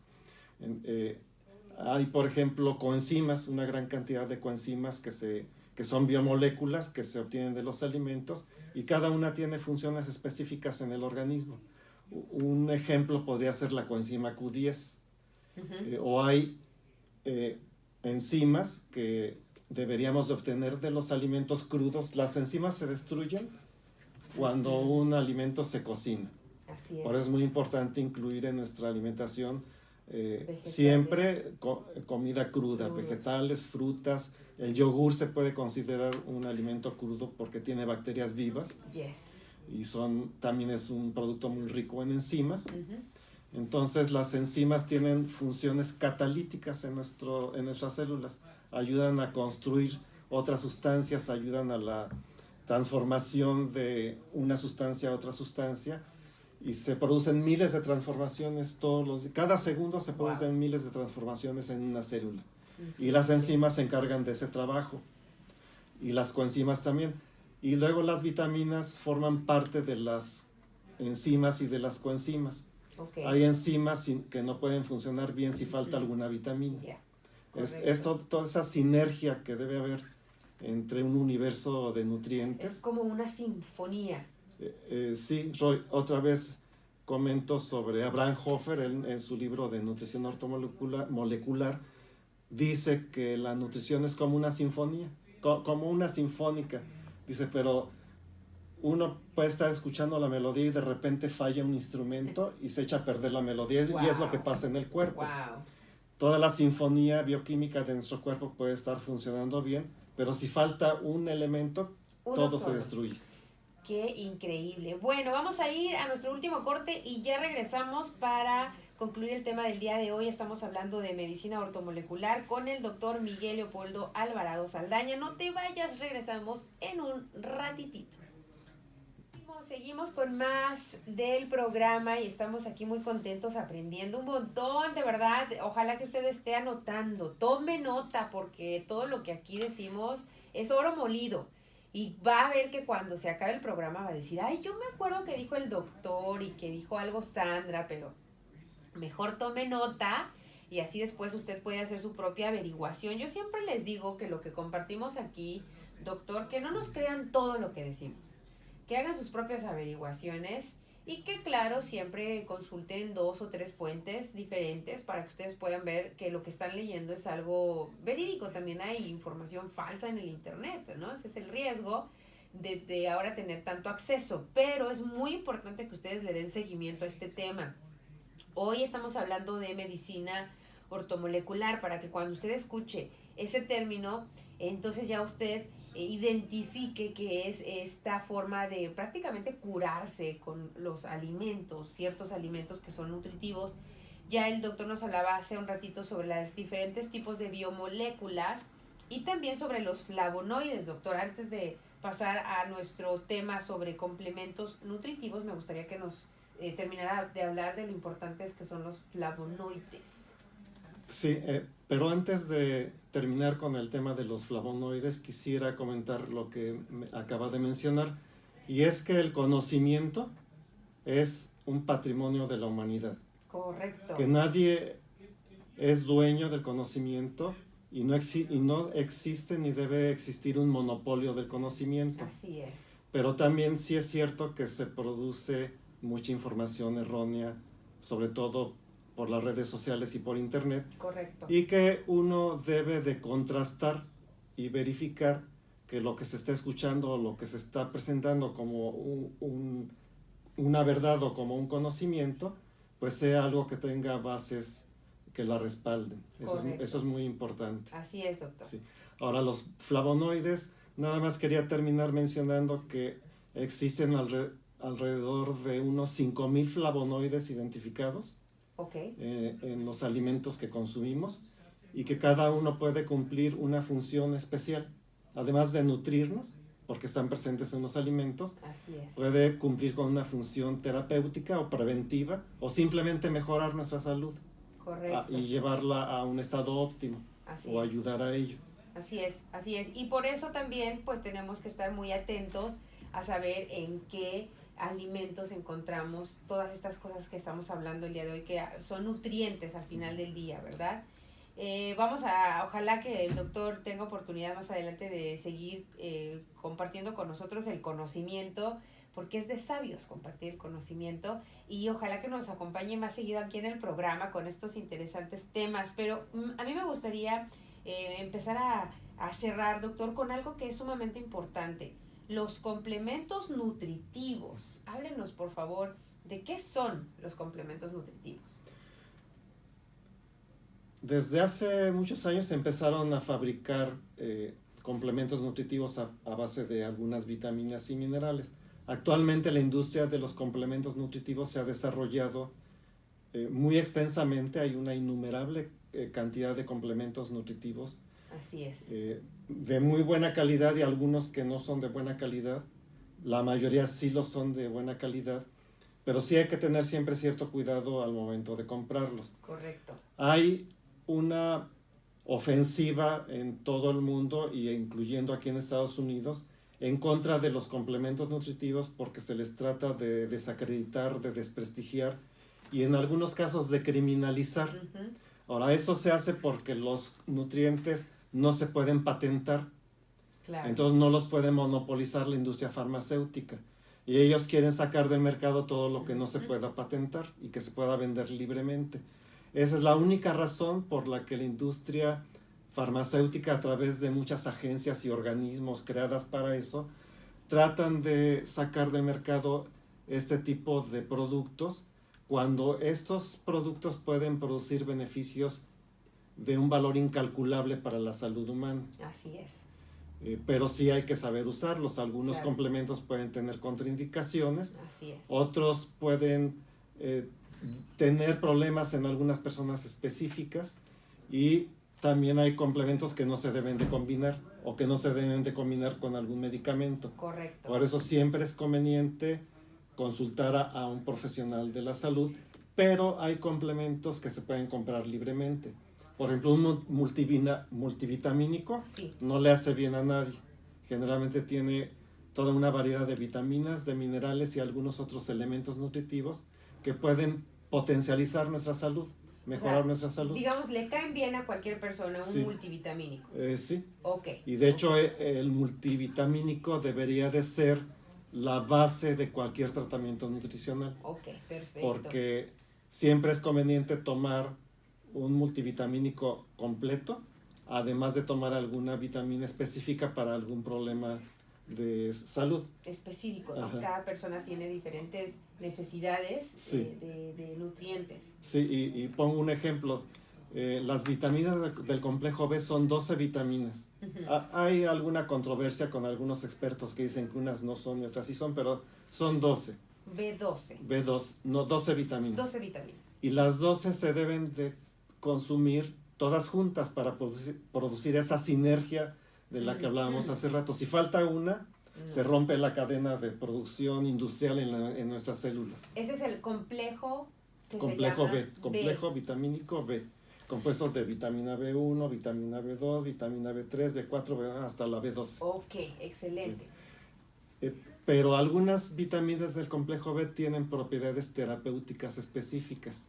hay, por ejemplo, coenzimas, una gran cantidad de coenzimas que son biomoléculas que se obtienen de los alimentos, y cada una tiene funciones específicas en el organismo. Un ejemplo podría ser la coenzima Q10. O hay enzimas que deberíamos de obtener de los alimentos crudos. Las enzimas se destruyen cuando un alimento se cocina. Así es. Por eso es muy importante incluir en nuestra alimentación siempre comida cruda, vegetales, frutas. El yogur se puede considerar un alimento crudo porque tiene bacterias vivas. Y también es un producto muy rico en enzimas. Entonces las enzimas tienen funciones catalíticas en nuestras células. Ayudan a construir otras sustancias, ayudan a la transformación de una sustancia a otra sustancia, y se producen miles de transformaciones cada segundo se producen miles de transformaciones en una célula. Y las enzimas se encargan de ese trabajo, y las coenzimas también. Y luego las vitaminas forman parte de las enzimas y de las coenzimas. Hay enzimas que no pueden funcionar bien si falta alguna vitamina. Es toda esa sinergia que debe haber entre un universo de nutrientes. Es como una sinfonía. Sí, Roy, otra vez comento sobre Abraham Hofer. En su libro de Nutrición Ortomolecular dice que la nutrición es como una sinfonía, como una sinfónica. Dice, pero uno puede estar escuchando la melodía y de repente falla un instrumento y se echa a perder la melodía. Y es lo que pasa en el cuerpo. Toda la sinfonía bioquímica de nuestro cuerpo puede estar funcionando bien, pero si falta un elemento, todo se destruye. ¡Qué increíble! Bueno, vamos a ir a nuestro último corte y ya regresamos para concluir el tema del día de hoy. Estamos hablando de medicina ortomolecular con el doctor Miguel Leopoldo Alvarado Saldaña. No te vayas, regresamos en un ratitito. Seguimos con más del programa y estamos aquí muy contentos aprendiendo un montón, de verdad. Ojalá que usted esté anotando, tome nota porque todo lo que aquí decimos es oro molido. Y va a ver que cuando se acabe el programa va a decir, ay, yo me acuerdo que dijo el doctor y que dijo algo Sandra, pero mejor tome nota y así después usted puede hacer su propia averiguación. Yo siempre les digo que lo que compartimos aquí, doctor, que no nos crean todo lo que decimos, que hagan sus propias averiguaciones y que claro, siempre consulten 2 o 3 fuentes diferentes para que ustedes puedan ver que lo que están leyendo es algo verídico. También hay información falsa en el internet, ¿no? Ese es el riesgo de ahora tener tanto acceso, pero es muy importante que ustedes le den seguimiento a este tema. Hoy estamos hablando de medicina ortomolecular para que cuando usted escuche ese término, entonces ya usted identifique que es esta forma de prácticamente curarse con los alimentos, ciertos alimentos que son nutritivos. Ya el doctor nos hablaba hace un ratito sobre los diferentes tipos de biomoléculas y también sobre los flavonoides, doctor. Antes de pasar a nuestro tema sobre complementos nutritivos, me gustaría que nos terminara de hablar de lo importantes que son los flavonoides. Sí, pero antes de terminar con el tema de los flavonoides, quisiera comentar lo que acaba de mencionar, y es que el conocimiento es un patrimonio de la humanidad. Correcto. Que nadie es dueño del conocimiento y no existe ni debe existir un monopolio del conocimiento. Así es. Pero también sí es cierto que se produce mucha información errónea, sobre todo por las redes sociales y por internet. Correcto. Y que uno debe de contrastar y verificar que lo que se está escuchando o lo que se está presentando como una verdad o como un conocimiento, pues sea algo que tenga bases que la respalden. Eso es muy importante. Así es, doctor. Sí. Ahora, los flavonoides, nada más quería terminar mencionando que existen alrededor de unos 5,000 flavonoides identificados. Okay. En los alimentos que consumimos y que cada uno puede cumplir una función especial, además de nutrirnos, porque están presentes en los alimentos. Así es. Puede cumplir con una función terapéutica o preventiva o simplemente mejorar nuestra salud. Correcto. Y llevarla a un estado óptimo. Así o ayudar a ello. Así es, así es. Y por eso también pues tenemos que estar muy atentos a saber en qué alimentos encontramos todas estas cosas que estamos hablando el día de hoy, que son nutrientes al final del día, ¿verdad? Ojalá que el doctor tenga oportunidad más adelante de seguir compartiendo con nosotros el conocimiento, porque es de sabios compartir el conocimiento, y ojalá que nos acompañe más seguido aquí en el programa con estos interesantes temas. Pero a mí me gustaría empezar a cerrar, doctor, con algo que es sumamente importante. Los complementos nutritivos. Háblenos, por favor, de qué son los complementos nutritivos. Desde hace muchos años se empezaron a fabricar complementos nutritivos a base de algunas vitaminas y minerales. Actualmente la industria de los complementos nutritivos se ha desarrollado muy extensamente. Hay una innumerable cantidad de complementos nutritivos. Así es. De muy buena calidad y algunos que no son de buena calidad. La mayoría sí lo son de buena calidad, pero sí hay que tener siempre cierto cuidado al momento de comprarlos. Correcto. Hay una ofensiva en todo el mundo, y incluyendo aquí en Estados Unidos, en contra de los complementos nutritivos, porque se les trata de desacreditar, de desprestigiar y en algunos casos de criminalizar. Uh-huh. Ahora, eso se hace porque los nutrientes no se pueden patentar. Claro. Entonces no los puede monopolizar la industria farmacéutica. Y ellos quieren sacar del mercado todo lo que no se pueda patentar y que se pueda vender libremente. Esa es la única razón por la que la industria farmacéutica, a través de muchas agencias y organismos creadas para eso, tratan de sacar del mercado este tipo de productos, cuando estos productos pueden producir beneficios de un valor incalculable para la salud humana. Así es. Pero sí hay que saber usarlos. Algunos complementos pueden tener contraindicaciones. Así es. Otros pueden tener problemas en algunas personas específicas, y también hay complementos que no se deben de combinar o que no se deben de combinar con algún medicamento. Correcto. Por eso siempre es conveniente consultar a un profesional de la salud, pero hay complementos que se pueden comprar libremente. Por ejemplo, un multivitamínico Sí. no le hace bien a nadie. Generalmente tiene toda una variedad de vitaminas, de minerales y algunos otros elementos nutritivos que pueden potencializar nuestra salud, mejorar nuestra salud. Digamos, le caen bien a cualquier persona un Sí. multivitamínico. Sí. Ok. Y de hecho el multivitamínico debería de ser la base de cualquier tratamiento nutricional. Ok, perfecto. Porque siempre es conveniente tomar un multivitamínico completo, además de tomar alguna vitamina específica para algún problema de salud. Específico, ¿no? Ajá. Cada persona tiene diferentes necesidades Sí. de nutrientes. Sí, y pongo un ejemplo. Las vitaminas del complejo B son 12 vitaminas. Uh-huh. Hay alguna controversia con algunos expertos que dicen que unas no son y otras sí son, pero son 12. B12. B2, no, 12 vitaminas. 12 vitaminas. Y las 12 se deben de consumir todas juntas para producir esa sinergia de la que hablábamos hace rato. Si falta una, se rompe la cadena de producción industrial en nuestras células. Ese es el complejo que Complejo se llama B, complejo vitamínico B, compuesto de vitamina B1, vitamina B2, vitamina B3, B4, hasta la B12. Ok, excelente. Pero algunas vitaminas del complejo B tienen propiedades terapéuticas específicas.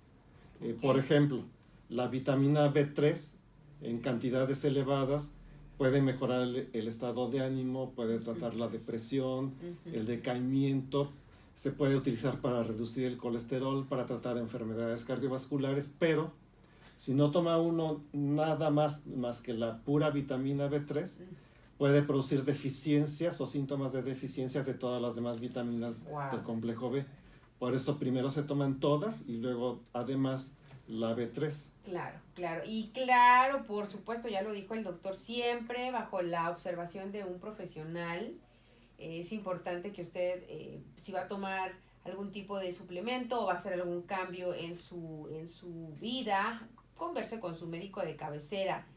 Okay. Por ejemplo, la vitamina B3 en cantidades elevadas puede mejorar el estado de ánimo, puede tratar la depresión, el decaimiento, se puede utilizar para reducir el colesterol, para tratar enfermedades cardiovasculares, pero si no toma uno nada más que la pura vitamina B3, puede producir deficiencias o síntomas de deficiencia de todas las demás vitaminas del complejo B. Por eso primero se toman todas y luego además la B3. Claro, claro. Y claro, por supuesto, ya lo dijo el doctor, siempre bajo la observación de un profesional. Es importante que usted, si va a tomar algún tipo de suplemento o va a hacer algún cambio en su vida, converse con su médico de cabecera.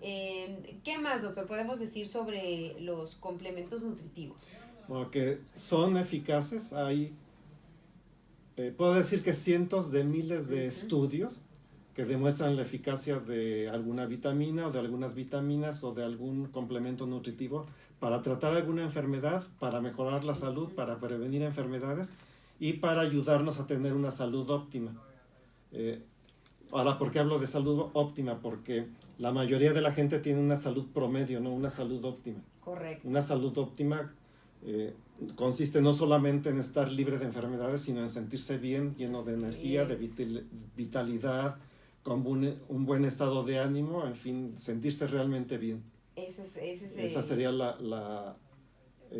¿Qué más, doctor, podemos decir sobre los complementos nutritivos? Bueno, que son eficaces. Hay, puedo decir que cientos de miles de estudios que demuestran la eficacia de alguna vitamina o de algunas vitaminas o de algún complemento nutritivo para tratar alguna enfermedad, para mejorar la salud, para prevenir enfermedades y para ayudarnos a tener una salud óptima. Ahora, ¿por qué hablo de salud óptima? Porque la mayoría de la gente tiene una salud promedio, no una salud óptima. Correcto. Una salud óptima consiste no solamente en estar libre de enfermedades, sino en sentirse bien, lleno de energía, de vitalidad, con un buen estado de ánimo, en fin, sentirse realmente bien. Esa sería la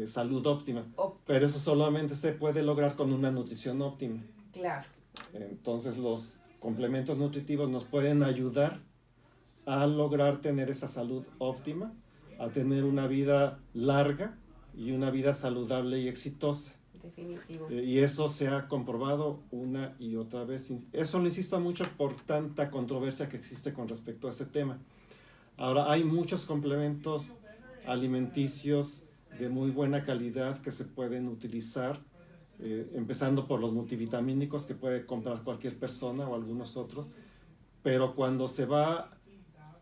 salud óptima. Pero eso solamente se puede lograr con una nutrición óptima. Claro. Entonces los complementos nutritivos nos pueden ayudar a lograr tener esa salud óptima, a tener una vida larga y una vida saludable y exitosa. Definitivo. Y eso se ha comprobado una y otra vez. Eso lo insisto mucho por tanta controversia que existe con respecto a ese tema. Ahora, hay muchos complementos alimenticios de muy buena calidad que se pueden utilizar, empezando por los multivitamínicos que puede comprar cualquier persona o algunos otros, pero cuando se va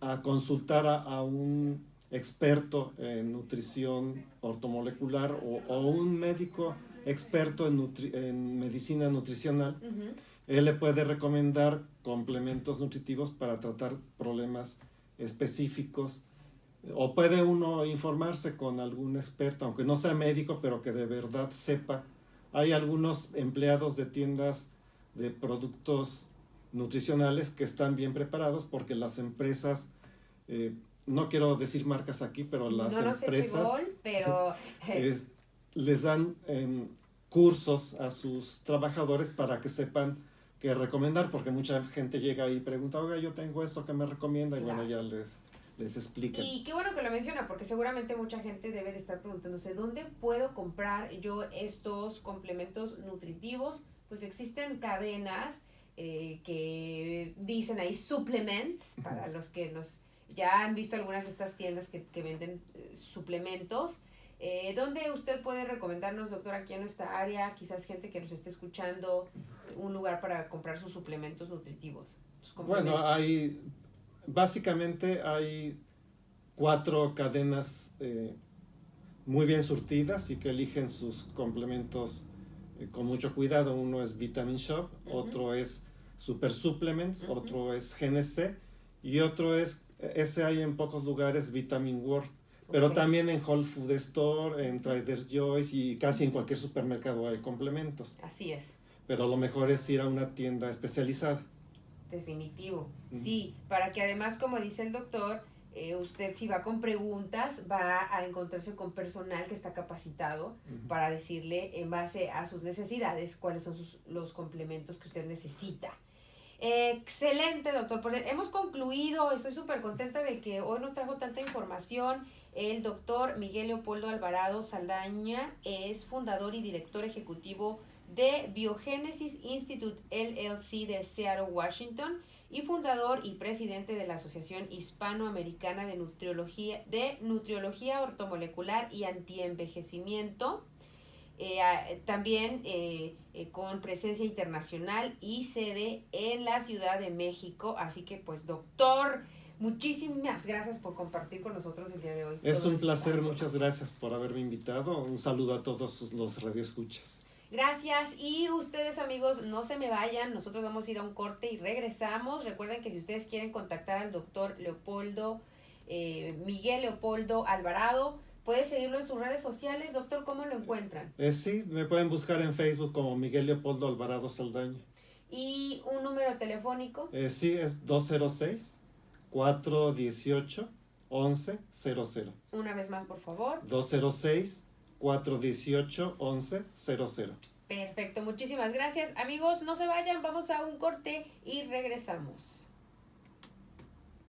a consultar a un experto en nutrición ortomolecular o un médico experto en medicina nutricional, él le puede recomendar complementos nutritivos para tratar problemas específicos, o puede uno informarse con algún experto, aunque no sea médico, pero que de verdad sepa. Hay algunos empleados de tiendas de productos nutricionales que están bien preparados porque las empresas, no quiero decir marcas aquí, pero las empresas pero les dan cursos a sus trabajadores para que sepan qué recomendar, porque mucha gente llega y pregunta, oiga, yo tengo eso, ¿qué me recomienda? Y bueno, ya les explican. Y qué bueno que lo menciona, porque seguramente mucha gente debe de estar preguntándose, ¿dónde puedo comprar yo estos complementos nutritivos? Pues existen cadenas que dicen ahí supplements, para los que nos ya han visto algunas de estas tiendas que venden suplementos. ¿Dónde usted puede recomendarnos, doctor, aquí en nuestra área, quizás gente que nos esté escuchando, un lugar para comprar sus suplementos nutritivos? Bueno, básicamente hay 4 cadenas muy bien surtidas y que eligen sus complementos con mucho cuidado. Uno es Vitamin Shop, otro es Super Supplements, otro es GNC y otro es, ese hay en pocos lugares, Vitamin World. Pero también en Whole Food Store, en Trader Joe's y casi en cualquier supermercado hay complementos. Así es. Pero lo mejor es ir a una tienda especializada. Definitivo. Sí, para que además, como dice el doctor, usted si va con preguntas, va a encontrarse con personal que está capacitado para decirle en base a sus necesidades cuáles son los complementos que usted necesita. Excelente, doctor. Pues hemos concluido. Estoy súper contenta de que hoy nos trajo tanta información. El doctor Miguel Leopoldo Alvarado Saldaña es fundador y director ejecutivo de Biogenesis Institute LLC de Seattle, Washington, y fundador y presidente de la Asociación Hispanoamericana de Nutriología Ortomolecular y Antienvejecimiento. También con presencia internacional y sede en la Ciudad de México. Así que pues, doctor, muchísimas gracias por compartir con nosotros el día de hoy. Es un placer, muchas gracias por haberme invitado. Un saludo a todos los radioescuchas. Gracias, y ustedes, amigos, no se me vayan, nosotros vamos a ir a un corte y regresamos. Recuerden que si ustedes quieren contactar al doctor Miguel Leopoldo Alvarado, puede seguirlo en sus redes sociales. Doctor, ¿cómo lo encuentran? Sí, me pueden buscar en Facebook como Miguel Leopoldo Alvarado Saldaña. ¿Y un número telefónico? Sí, es 206-418-1100. Una vez más, por favor. 206-418-1100. Perfecto, muchísimas gracias. Amigos, no se vayan, vamos a un corte y regresamos.